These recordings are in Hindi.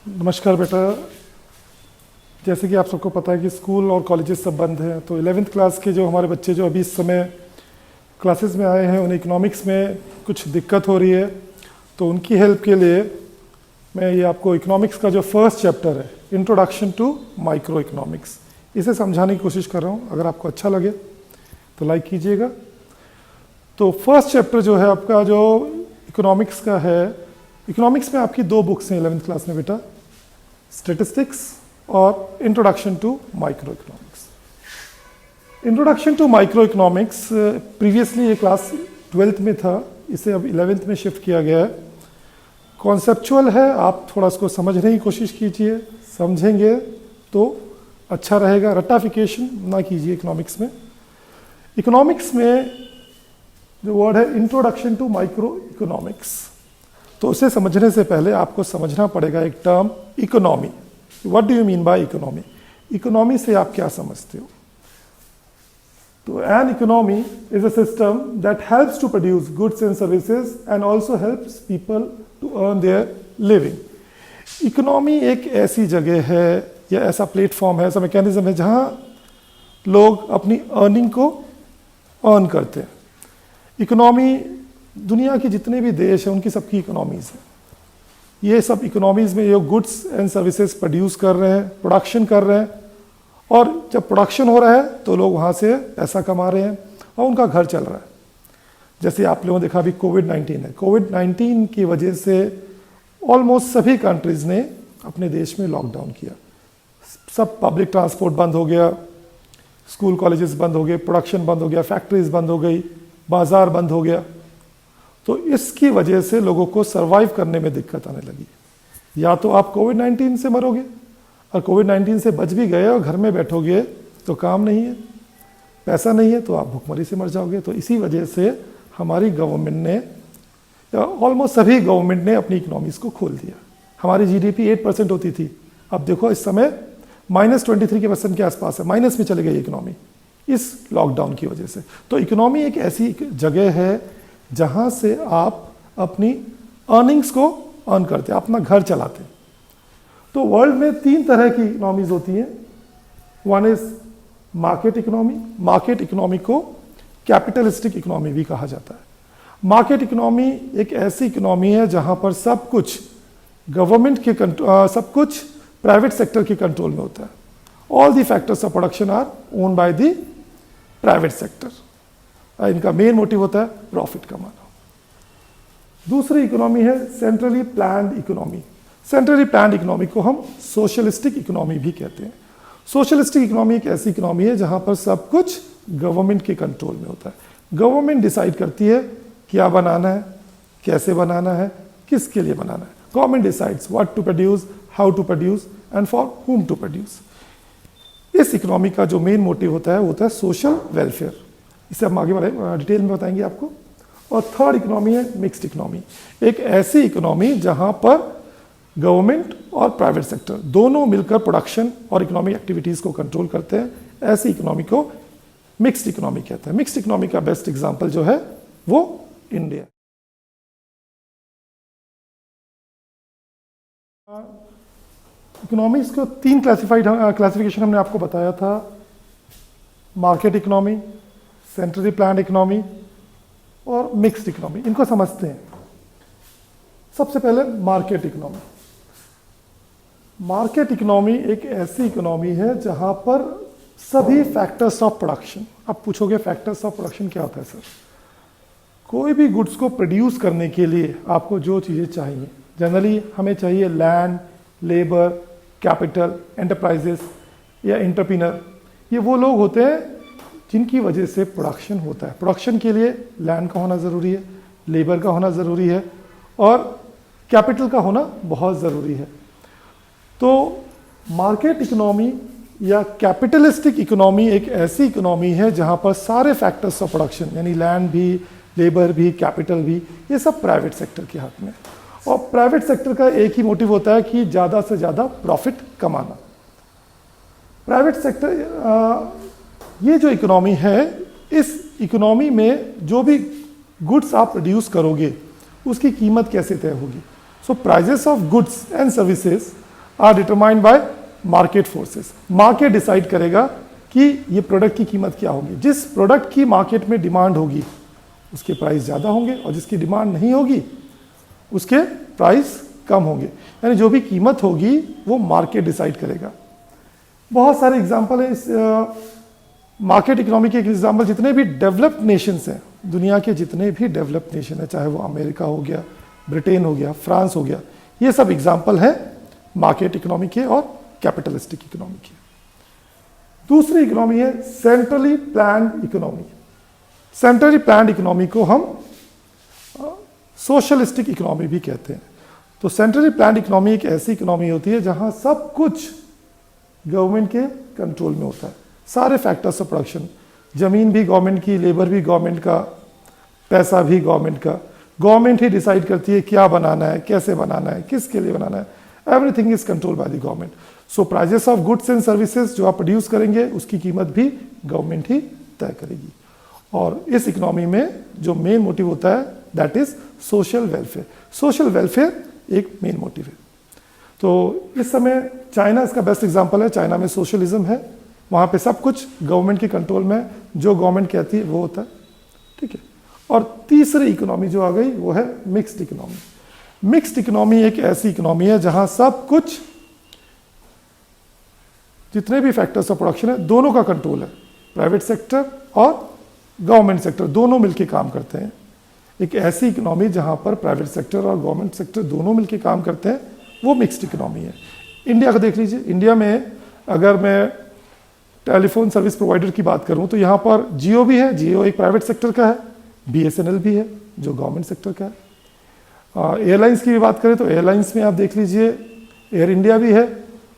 नमस्कार बेटा। जैसे कि आप सबको पता है कि स्कूल और कॉलेजेस सब बंद हैं, तो 11th क्लास के जो हमारे बच्चे जो अभी इस समय क्लासेस में आए हैं उन्हें इकोनॉमिक्स में कुछ दिक्कत हो रही है। तो उनकी हेल्प के लिए मैं ये आपको इकोनॉमिक्स का जो फर्स्ट चैप्टर है, इंट्रोडक्शन टू माइक्रो इकोनॉमिक्स, इसे समझाने की कोशिश कर रहा हूँ। अगर आपको अच्छा लगे तो लाइक कीजिएगा। तो फर्स्ट चैप्टर जो है आपका जो इकोनॉमिक्स का है, इकोनॉमिक्स में आपकी दो बुक्स हैं 11th क्लास में बेटा, स्टैटिस्टिक्स और introduction to micro economics. Introduction to micro economics previously ये क्लास 12th में था, इसे अब 11th में शिफ्ट किया गया है। कॉन्सेप्चुअल है, आप थोड़ा इसको समझने की कोशिश कीजिए, समझेंगे तो अच्छा रहेगा। रट्टाफिकेशन ना कीजिए इकोनॉमिक्स में। इकोनॉमिक्स में जो वर्ड है इंट्रोडक्शन टू माइक्रो इकोनॉमिक्स, तो उसे समझने से पहले आपको समझना पड़ेगा एक term economy. What do you mean by economy? Economy से आप क्या समझते हो? तो an economy is a system that helps to produce goods and services and also helps people to earn their living. Economy एक ऐसी जगह है या ऐसा प्लेटफॉर्म है, ऐसा मैकेनिज्म है जहां लोग अपनी अर्निंग को अर्न करते हैं। इकोनॉमी दुनिया के जितने भी देश हैं उनकी सबकी इकोनॉमीज़ हैं। ये सब इकोनॉमीज़ में ये गुड्स एंड सर्विसेज प्रोड्यूस कर रहे हैं, प्रोडक्शन कर रहे हैं, और जब प्रोडक्शन हो रहा है तो लोग वहाँ से पैसा कमा रहे हैं और उनका घर चल रहा है। जैसे आप लोगों ने देखा अभी कोविड-19 है, कोविड-19 की वजह से ऑलमोस्ट सभी कंट्रीज़ ने अपने देश में लॉकडाउन किया। सब पब्लिक ट्रांसपोर्ट बंद हो गया, स्कूल कॉलेजेस बंद हो गए, प्रोडक्शन बंद हो गया, फैक्ट्रीज बंद हो गई, बाजार बंद हो गया। तो इसकी वजह से लोगों को सरवाइव करने में दिक्कत आने लगी। या तो आप कोविड-19 से मरोगे, और कोविड-19 से बच भी गए और घर में बैठोगे तो काम नहीं है, पैसा नहीं है, तो आप भुखमरी से मर जाओगे। तो इसी वजह से हमारी गवर्नमेंट ने, ऑलमोस्ट सभी गवर्नमेंट ने अपनी इकोनॉमीज को खोल दिया। हमारी जीडीपी 8% होती थी, अब देखो इस समय -23% के आसपास है, माइनस में चली गई इकोनॉमी इस लॉकडाउन की वजह से। तो इकोनॉमी एक ऐसी जगह है जहां से आप अपनी अर्निंग्स को अर्न करते हैं, अपना घर चलाते हैं। तो वर्ल्ड में 3 तरह की इकोनॉमीज होती हैं। One is market economy. Market economy को कैपिटलिस्टिक इकोनॉमी भी कहा जाता है। मार्केट इकोनॉमी एक ऐसी इकोनॉमी है जहां पर सब कुछ गवर्नमेंट के सब कुछ प्राइवेट सेक्टर के कंट्रोल में होता है। All the factors of production are owned by the private sector. इनका मेन मोटिव होता है प्रॉफिट कमाना। दूसरी इकोनॉमी है centrally planned economy. Centrally planned economy को हम सोशलिस्टिक इकोनॉमी भी कहते हैं। सोशलिस्टिक इकोनॉमी एक ऐसी इकोनॉमी है जहां पर सब कुछ गवर्नमेंट के कंट्रोल में होता है। गवर्नमेंट डिसाइड करती है क्या बनाना है, कैसे बनाना है, किसके लिए बनाना है। Government decides what to produce, how to produce and for whom to produce. इस इकोनॉमी का जो मेन मोटिव होता है वो होता है सोशल वेलफेयर। इसे हम आगे बढ़े डिटेल में बताएंगे आपको। और थर्ड इकोनॉमी है मिक्स्ड इकोनॉमी। एक ऐसी इकोनॉमी जहां पर गवर्नमेंट और प्राइवेट सेक्टर दोनों मिलकर प्रोडक्शन और इकोनॉमिक एक्टिविटीज को कंट्रोल करते हैं। ऐसी इकोनॉमी को मिक्स्ड इकोनॉमी कहते हैं। मिक्स्ड इकोनॉमी का बेस्ट एग्जांपल जो है वो इंडिया। इकोनॉमिक्स को 3 क्लासिफिकेशन हमने आपको बताया था। Market economy, centrally planned economy और मिक्स्ड इकोनॉमी। इनको समझते हैं। सबसे पहले मार्केट इकोनॉमी। मार्केट इकोनॉमी एक ऐसी इकोनॉमी है जहां पर सभी फैक्टर्स ऑफ प्रोडक्शन, अब पूछोगे फैक्टर्स ऑफ प्रोडक्शन क्या होता है सर? कोई भी गुड्स को प्रोड्यूस करने के लिए आपको जो चीज़ें चाहिए, जनरली हमें चाहिए लैंड, लेबर, कैपिटल, एंटरप्राइजेस या एंटरप्रेन्योर। ये वो लोग होते हैं जिनकी वजह से प्रोडक्शन होता है। प्रोडक्शन के लिए लैंड का होना ज़रूरी है, लेबर का होना ज़रूरी है और कैपिटल का होना बहुत ज़रूरी है। तो मार्केट इकोनॉमी या कैपिटलिस्टिक इकोनॉमी एक ऐसी इकोनॉमी है जहां पर सारे फैक्टर्स ऑफ प्रोडक्शन यानी लैंड भी, लेबर भी, कैपिटल भी, ये सब प्राइवेट सेक्टर के हाथ में। और प्राइवेट सेक्टर का एक ही मोटिव होता है कि ज़्यादा से ज़्यादा प्रॉफिट कमाना। प्राइवेट सेक्टर ये जो इकोनॉमी है, इस इकोनॉमी में जो भी गुड्स आप प्रोड्यूस करोगे उसकी कीमत कैसे तय होगी? So prices of goods and services are determined by market forces. Market decide करेगा कि ये प्रोडक्ट की कीमत क्या होगी। जिस प्रोडक्ट की मार्केट में डिमांड होगी उसके प्राइस ज़्यादा होंगे और जिसकी डिमांड नहीं होगी उसके प्राइस कम होंगे। यानी जो भी कीमत होगी वो मार्केट डिसाइड करेगा। बहुत सारे एग्जाम्पल हैं इस मार्केट इकोनॉमी के। एक एग्जाम्पल, जितने भी डेवलप्ड नेशंस हैं, दुनिया के जितने भी डेवलप्ड नेशन हैं, चाहे वो अमेरिका हो गया, ब्रिटेन हो गया, फ्रांस हो गया, ये सब एग्जाम्पल हैं मार्केट इकोनॉमी के और कैपिटलिस्टिक इकोनॉमी के। दूसरी इकोनॉमी है centrally planned economy. Centrally planned economy को हम सोशलिस्टिक इकोनॉमी भी कहते हैं। तो सेंट्रली प्लान्ड इकोनॉमी एक ऐसी इकोनॉमी होती है जहां सब कुछ गवर्नमेंट के कंट्रोल में होता है। सारे फैक्टर्स ऑफ प्रोडक्शन, जमीन भी गवर्नमेंट की, लेबर भी गवर्नमेंट का, पैसा भी गवर्नमेंट का। गवर्नमेंट ही डिसाइड करती है क्या बनाना है, कैसे बनाना है, किसके लिए बनाना है। Everything is control by the government. So prices of goods and services जो आप प्रोड्यूस करेंगे उसकी कीमत भी गवर्नमेंट ही तय करेगी। और इस इकोनॉमी में जो मेन मोटिव होता है that is social welfare. Social welfare एक मेन मोटिव है। तो इस समय चाइना इसका बेस्ट एग्जांपल है। चाइना में सोशलिज्म है, वहाँ पे सब कुछ गवर्नमेंट के कंट्रोल में, जो गवर्नमेंट कहती है वो होता है, ठीक है। और तीसरी इकोनॉमी जो आ गई वो है मिक्स्ड इकोनॉमी। मिक्स्ड इकोनॉमी एक ऐसी इकोनॉमी है जहां सब कुछ, जितने भी फैक्टर्स ऑफ प्रोडक्शन है, दोनों का कंट्रोल है। प्राइवेट सेक्टर और गवर्नमेंट सेक्टर दोनों मिलकर काम करते हैं। एक ऐसी इकोनॉमी जहां पर प्राइवेट सेक्टर और गवर्नमेंट सेक्टर दोनों मिलकर काम करते हैं, वो मिक्स्ड इकोनॉमी है। इंडिया का देख लीजिए। इंडिया में अगर मैं टेलीफोन सर्विस प्रोवाइडर की बात करूं तो यहाँ पर जियो भी है। जियो एक प्राइवेट सेक्टर का है। BSNL भी है जो गवर्नमेंट सेक्टर का है। एयरलाइंस की भी बात करें तो एयरलाइंस में आप देख लीजिए एयर इंडिया भी है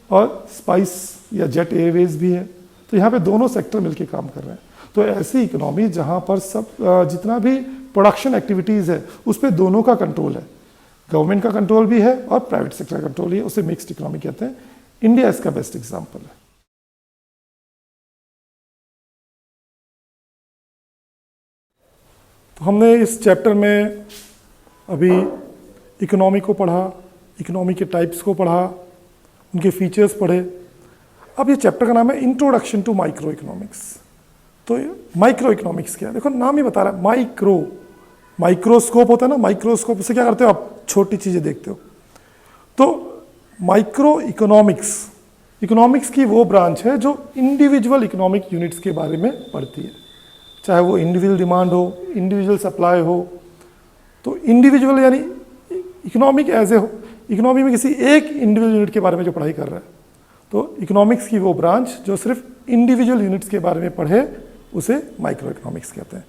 और स्पाइस या जेट एयरवेज भी है। तो यहाँ पे दोनों सेक्टर मिलकर काम कर रहे हैं। तो ऐसी इकोनॉमी जहाँ पर सब जितना भी प्रोडक्शन एक्टिविटीज़ है उस पर दोनों का कंट्रोल है। गवर्नमेंट का कंट्रोल भी है और प्राइवेट सेक्टर का कंट्रोल भी है। उसे मिक्स्ड इकोनॉमी कहते हैं। इंडिया इसका बेस्ट एग्जाम्पल है। तो हमने इस चैप्टर में अभी इकोनॉमी को पढ़ा, इकोनॉमी के टाइप्स को पढ़ा, उनके फीचर्स पढ़े। अब ये चैप्टर का नाम है इंट्रोडक्शन टू माइक्रो इकोनॉमिक्स। तो माइक्रो इकोनॉमिक्स क्या है? देखो नाम ही बता रहा है, माइक्रो। माइक्रोस्कोप होता है ना, माइक्रोस्कोप से क्या करते हो आप? छोटी चीज़ें देखते हो। तो माइक्रो इकोनॉमिक्स, इकोनॉमिक्स की वो ब्रांच है जो इंडिविजुअल इकोनॉमिक यूनिट्स के बारे में पढ़ती है। चाहे वो इंडिविजुअल डिमांड हो, इंडिविजुअल सप्लाई हो। तो इंडिविजुअल यानी इकोनॉमिक एज ए हो, इकोनॉमी में किसी एक इंडिविजुअल यूनिट के बारे में जो पढ़ाई कर रहा है। तो इकोनॉमिक्स की वो ब्रांच जो सिर्फ इंडिविजुअल यूनिट्स के बारे में पढ़े उसे माइक्रो इकोनॉमिक्स कहते हैं।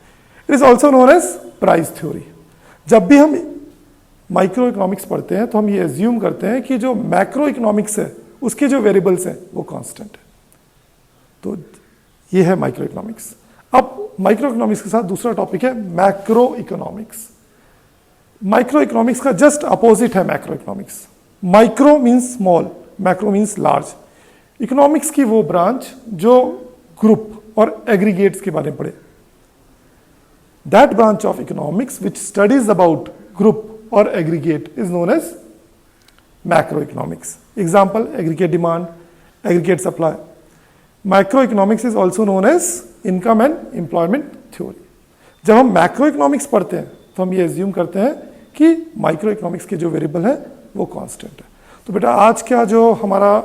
It is also known as price theory. जब भी हम माइक्रो इकोनॉमिक्स पढ़ते हैं तो हम ये एज्यूम करते हैं कि जो मैक्रो इकोनॉमिक्स है उसके जो वेरिएबल्स हैं वो कांस्टेंट है। तो ये है माइक्रो इकोनॉमिक्स। अब माइक्रो इकोनॉमिक्स के साथ दूसरा टॉपिक है मैक्रो इकोनॉमिक्स। माइक्रो इकोनॉमिक्स का जस्ट अपोजिट है macro economics. Micro means small, macro means large. Economics की वो ब्रांच जो ग्रुप और एग्रीगेट्स के बारे में पढ़े। That branch of economics which studies about group और aggregate is known as macroeconomics. Example aggregate demand, aggregate supply. Macroeconomics is also known as income and employment theory. जब हम मैक्रो इकोनॉमिक्स पढ़ते हैं तो हम ये एज्यूम करते हैं कि माइक्रो इकोनॉमिक्स के जो वेरिएबल है वो कांस्टेंट है। तो बेटा आज का जो हमारा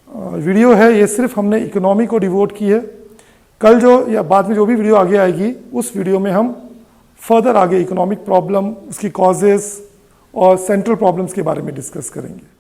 वीडियो है ये सिर्फ हमने इकोनॉमी को डिवोट की है। कल जो या बाद में जो भी वीडियो आगे आएगी उस वीडियो में हम फर्दर आगे इकोनॉमिक प्रॉब्लम, उसकी कॉजेस और सेंट्रल प्रॉब्लम्स के बारे में डिस्कस करेंगे।